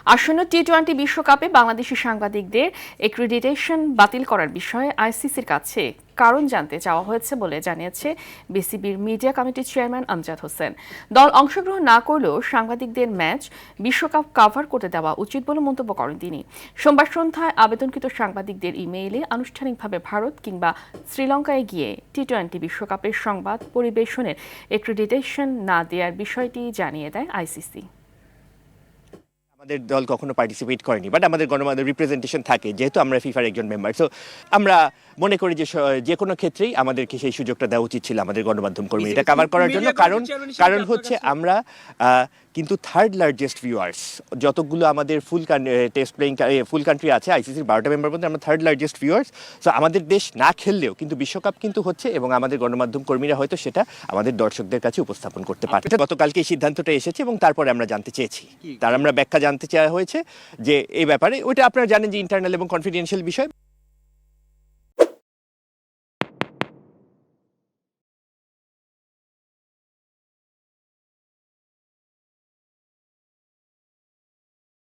আসন্ন টি-20 বিশ্বকাপে বাংলাদেশি সাংবাদিকদের অ্যাক্রিডিটেশন বাতিল করার বিষয়ে আইসিসির কাছে কারণ জানতে চাওয়া হয়েছে বলে জানিয়েছে বিসিবির মিডিয়া কমিটির চেয়ারম্যান আমজাদ হোসেন। দল অংশগ্রহণ না করলেও সাংবাদিকদের ম্যাচ বিশ্বকাপ কভার করতে দেওয়া উচিত বলে মন্তব্য করেন তিনি। সোমবার সন্ধ্যায় আবেদনকৃত সাংবাদিকদের ইমেইলে আনুষ্ঠানিকভাবে ভারত কিংবা শ্রীলঙ্কায় গিয়ে টি-20 বিশ্বকাপের সংবাদ পরিবেশনের অ্যাক্রিডিটেশন না দেওয়ার বিষয়টি জানিয়ে দেয় আইসিসি। আমাদের দল কখনো পার্টিসিপেট করেনি, বাট আমাদের গণমাধ্যম রিপ্রেজেন্টেশন থাকে, যেহেতু আমরা ফিফার একজন মেম্বার। সো আমরা মনে করি যে কোনো ক্ষেত্রেই আমাদেরকে সেই সুযোগটা দেওয়া উচিত ছিল আমাদের গণমাধ্যম কর্মী এটা কভার করার জন্য। কারণ হচ্ছে আমরা কিন্তু থার্ড লার্জেস্ট ভিউয়ার্স, যতগুলো আমাদের টেস্ট প্লেইং ফুল কান্ট্রি আছে আইসিসির 12টা মেম্বার মধ্যে আমরা থার্ড লার্জেস্ট ভিউয়ার্স। সো আমাদের দেশ না খেললেও কিন্তু বিশ্বকাপ কিন্তু হচ্ছে, এবং আমাদের গণমাধ্যম কর্মীরা হয়তো সেটা আমাদের দর্শকদের কাছে উপস্থাপন করতে পারে। গতকালকে এই সিদ্ধান্তটা এসেছে এবং তারপরে আমরা জানতে চেয়েছি, তার আমরা ব্যাখ্যা জানতে চাওয়া হয়েছে যে এই ব্যাপারে। ওইটা আপনারা জানেন যে ইন্টারনাল এবং কনফিডেন্সিয়াল বিষয়।